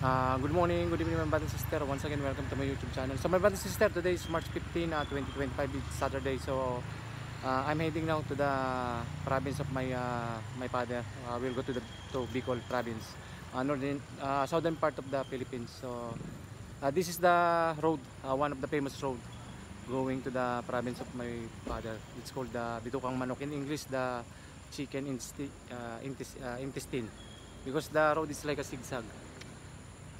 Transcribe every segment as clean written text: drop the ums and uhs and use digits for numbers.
Good morning, good evening my brother and sister. Once again, welcome to my YouTube channel. So my brother and sister, today is March 15, 2025. It's Saturday. So I'm heading now to the province of my father. We'll go to Bicol province, northern southern part of the Philippines. So this is the road, one of the famous road going to the province of my father. It's called the Bitukang Manok, in English the chicken intestine, because the road is like a zigzag.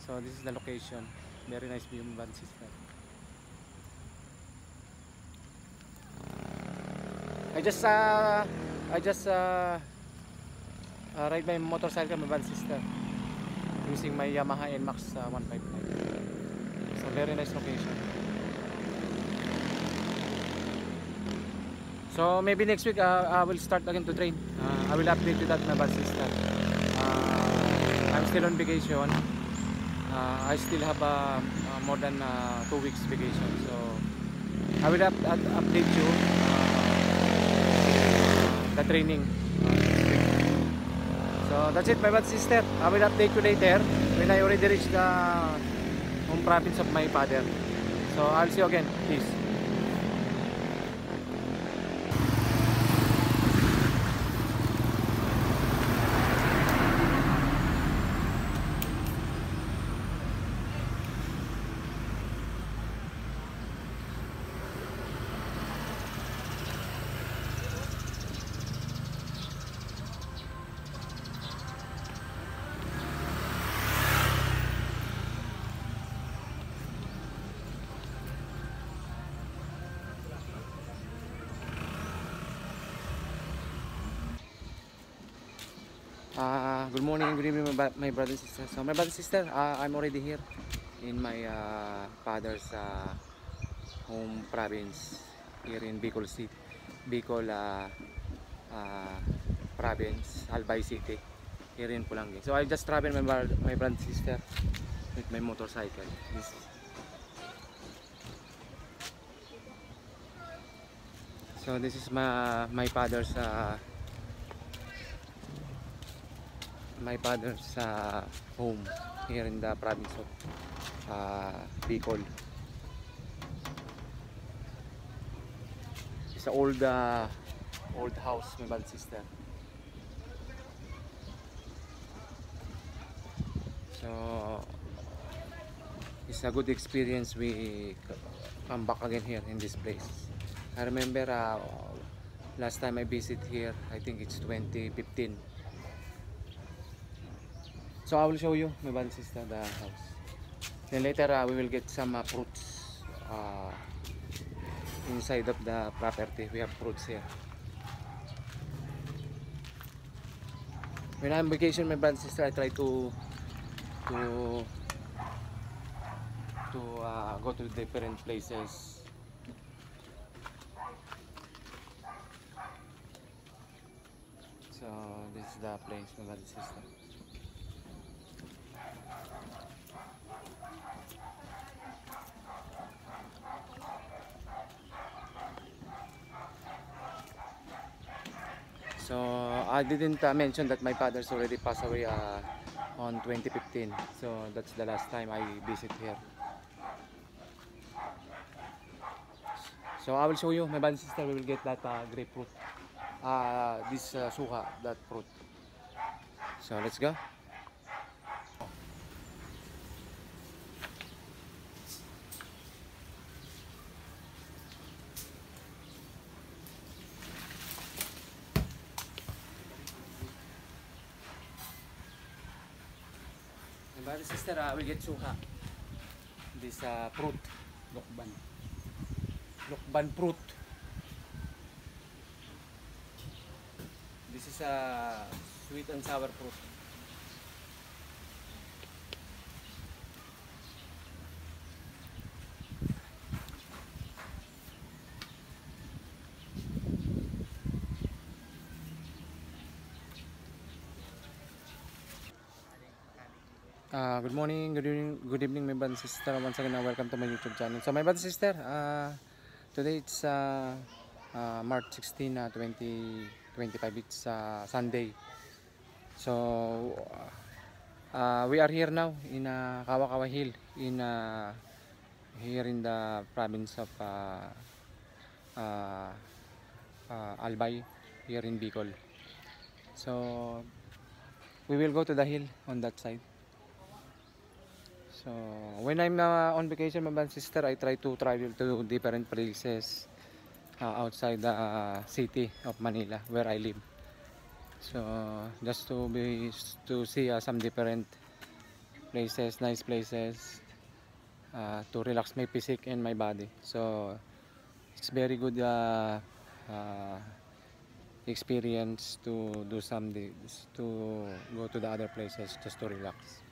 So this is the location. Very nice view, Van Sister. I just uh, I just ride my motorcycle, my Van Sister, using my Yamaha NMAX 155. So very nice location. So maybe next week I will start again to train. I will update you that, my Van Sister. I'm still on vacation. I still have more than 2 weeks vacation, so I will update you the training. So that's it, my bad sister. I will update you later when I already reach the home province of my father. So I'll see you again. Peace. Good morning, good evening, my brother and sister. So my brother and sister, I'm already here in my father's home province here in Bicol City, Bicol uh, province, Albay City, here in Pulangi. So I just travel my brother and sister with my motorcycle. This is my father's home here in the province of Bicol. It's an old house, my bad sister. So it's a good experience. We come back again here in this place. I remember last time I visit here, I think it's 2015. So I will show you, my bad sister, the house. Then later we will get some fruits inside of the property. We have fruits here. When I'm on vacation, my bad sister, I try to go to different places. So this is the place, my bad sister. So I didn't mention that my father's already passed away on 2015. So that's the last time I visit here. So I will show you, my bad sister. We will get that grapefruit. This suha, that fruit. So let's go. My bad sister, will get suha. This fruit, lokban. Lokban fruit. This is a sweet and sour fruit. Good morning, good evening, my brother and sister. Once again, welcome to my YouTube channel. So, my brother and sister, today it's March 16, 2025. It's Sunday. So, We are here now in Kawa-Kawa Hill in here in the province of uh, Albay, here in Bicol. So we will go to the hill on that side. So when I'm on vacation, my sister, I try to travel to different places outside the city of Manila where I live. So just to see some different places, nice places, to relax my physique and my body. So it's very good experience to do some days, to go to the other places just to relax.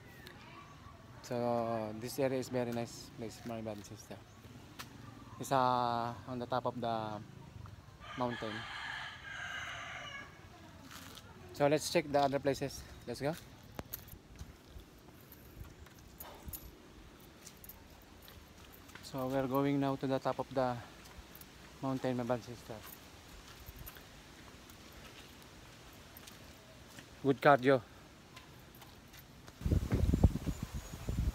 So this area is very nice place, my bad sister. It's on the top of the mountain. So let's check the other places. Let's go. So we're going now to the top of the mountain, my bad sister. Good cardio.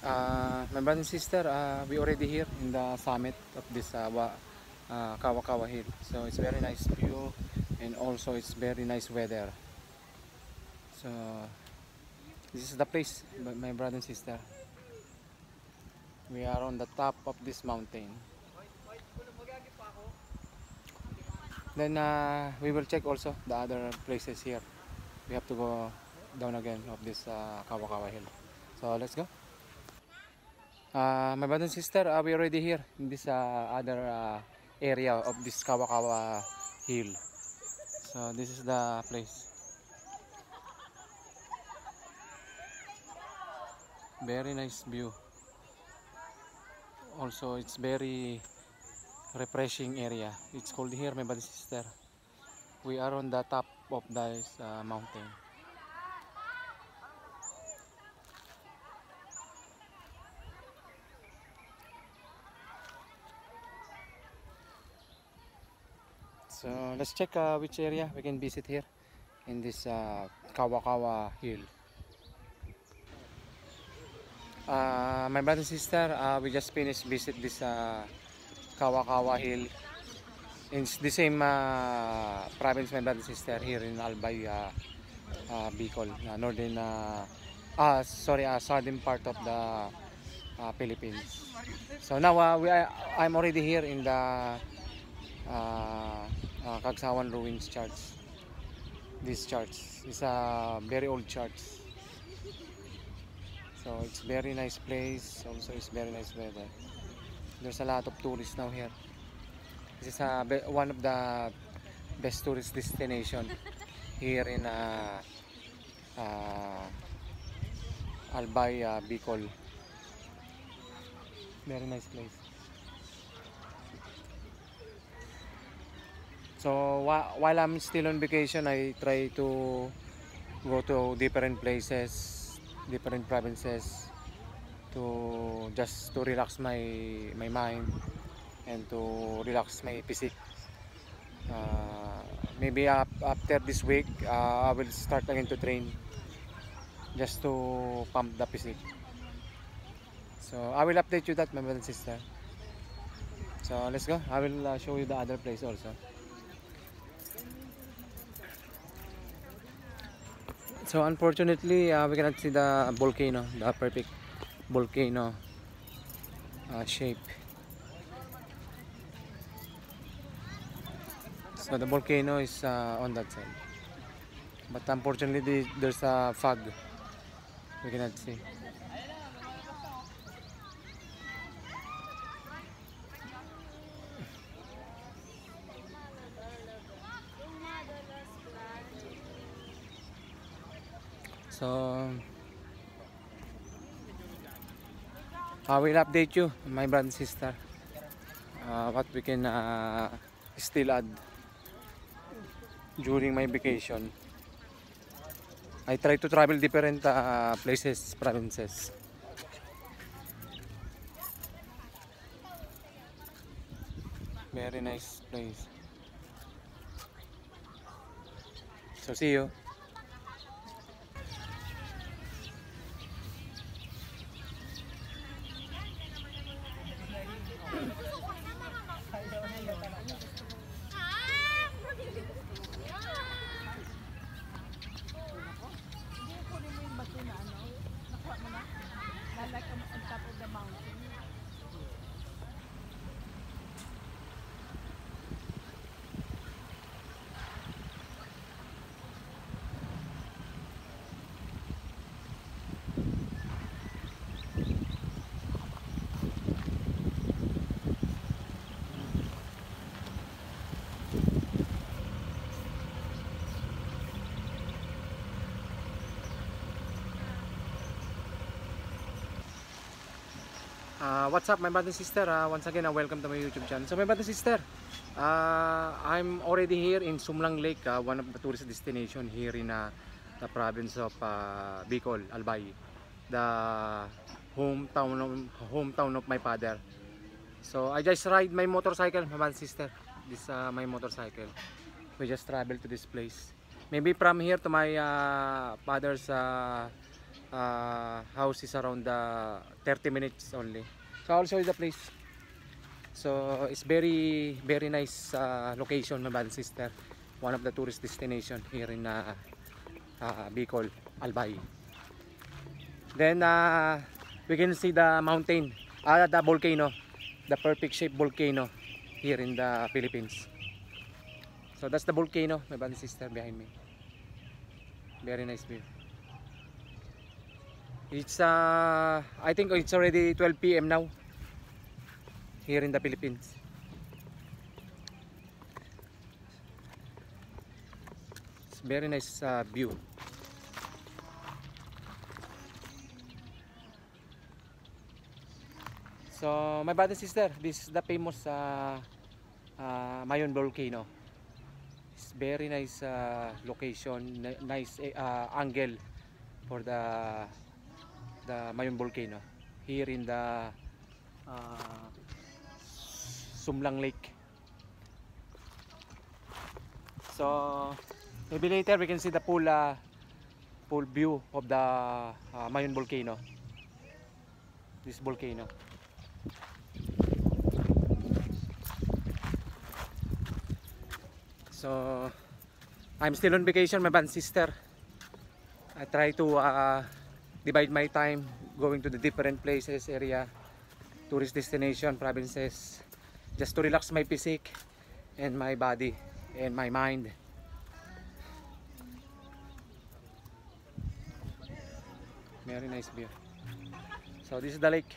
My brother and sister, we already here in the summit of this Kawa-Kawa Hill. So it's very nice view, and also it's very nice weather. So this is the place, my brother and sister. We are on the top of this mountain. Then we will check also the other places here. We have to go down again of this Kawa-Kawa Hill. So let's go. My brother and sister, we already here in this other area of this Kawa-Kawa Hill. So this is the place. Very nice view. Also, it's very refreshing area. It's cold here, my brother and sister. We are on the top of this mountain. So let's check which area we can visit here in this Kawa-Kawa Hill. My brother and sister, we just finished visit this Kawa-Kawa Hill. It's the same province, my brother and sister, here in Albay, Bicol, northern, southern part of the Philippines. So now I'm already here in the Kagsawan Ruins Church. This church is a very old church. So it's very nice place. Also it's very nice weather. There's a lot of tourists now here. This is one of the best tourist destination here in Albay, Bicol. Very nice place. So while I'm still on vacation, I try to go to different places, different provinces, to just to relax my mind and to relax my physique. Maybe after this week, I will start again to train just to pump the physique. So I will update you that, my brother and sister. So let's go. I will show you the other place also. So unfortunately, we cannot see the volcano, the perfect volcano shape. So the volcano is on that side, but unfortunately there's a fog. We cannot see. So I will update you, my brother and sister, what we can still add during my vacation. I try to travel different places, provinces. Very nice place. So see you. like on top of the mountain. What's up, my brother and sister? Once again, welcome to my YouTube channel. So my brother and sister, I'm already here in Sumlang Lake, one of the tourist destination here in the province of Bicol, Albay, the hometown of my father. So I just ride my motorcycle, my brother and sister. This my motorcycle. We just travel to this place. Maybe from here to my father's house is around 30 minutes only. So I'll show you the place. So it's very nice location, my brother and sister. One of the tourist destination here in Bicol, Albay. Then we can see the mountain, the volcano, the perfect shaped volcano here in the Philippines. So that's the volcano, my brother and sister, behind me. Very nice view. It's I think it's already 12 PM now here in the Philippines. It's very nice view. So my brother and sister, this is the famous Mayon volcano. It's very nice location, nice angle for the Mayon volcano here in the Sumlang Lake. So maybe later we can see the full view of the Mayon volcano. This volcano. So I'm still on vacation, my band sister. I try to divide my time going to the different places, area, tourist destination, provinces, just to relax my physique and my body and my mind. Very nice view. So this is the lake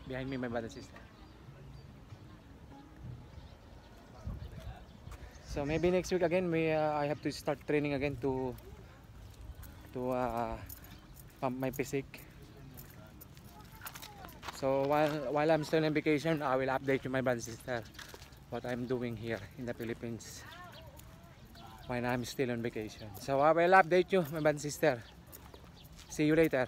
behind me, my brother and sister. So maybe next week again I have to start training again to pump my physique. So while I'm still on vacation, I will update you, my brother and sister, what I'm doing here in the Philippines when I'm still on vacation. So I will update you, my brother and sister. See you later.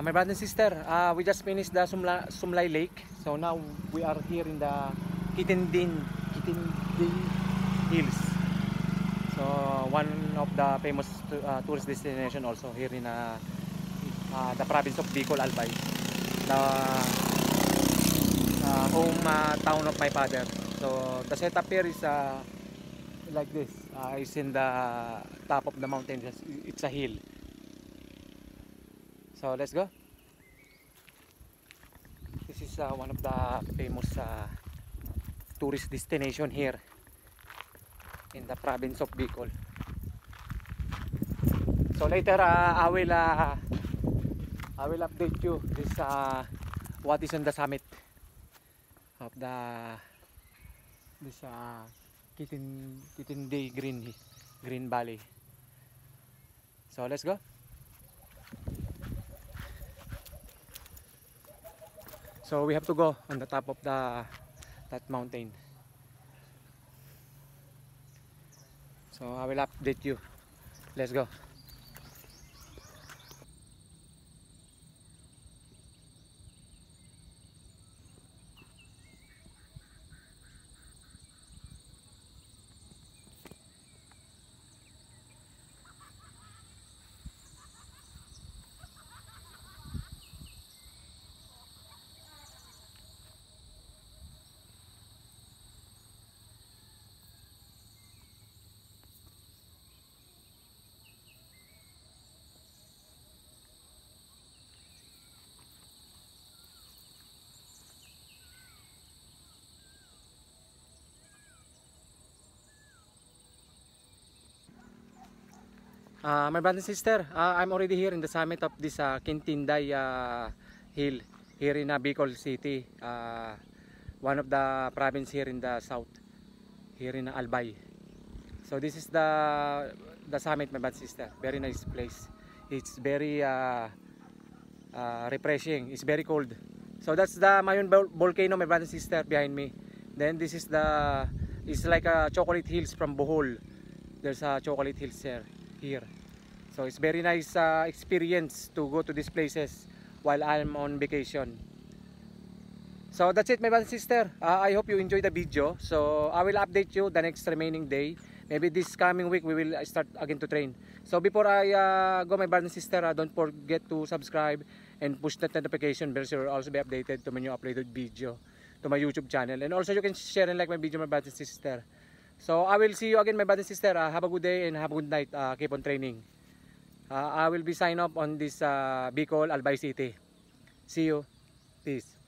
My brother and sister, we just finished the Sumlay Lake. So now we are here in the Kitinding Hills. So one of the famous tourist destination also here in the province of Bicol, Albay. The hometown of my father. So the setup here is like this. It's in the top of the mountain. It's a hill. So let's go. This is one of the famous tourist destination here in the province of Bicol. So later I will update you this what is on the summit of this Kitinding Green Valley. So let's go. So we have to go on the top of that mountain. So I will update you. Let's go. My brother and sister, I'm already here in the summit of this Quintinday hill here in Bicol City, one of the province here in the south, here in Albay. So this is the summit, my brother and sister. Very nice place. It's very refreshing. It's very cold. So that's the Mayon volcano, my brother and sister, behind me. Then this is it's like a chocolate hills from Bohol. There's a chocolate hills here. So it's very nice experience to go to these places while I'm on vacation. So that's it, my brother and sister. I hope you enjoy the video. So I will update you the next remaining day. Maybe this coming week we will start again to train. So before I go, my brother and sister, don't forget to subscribe and push that notification bell so you'll also be updated to my new uploaded video to my YouTube channel. And also you can share and like my video, my brother and sister. So I will see you again, my brother and sister. Have a good day and have a good night. Keep on training. I will be sign up on this Bicol, Albay City. See you. Peace.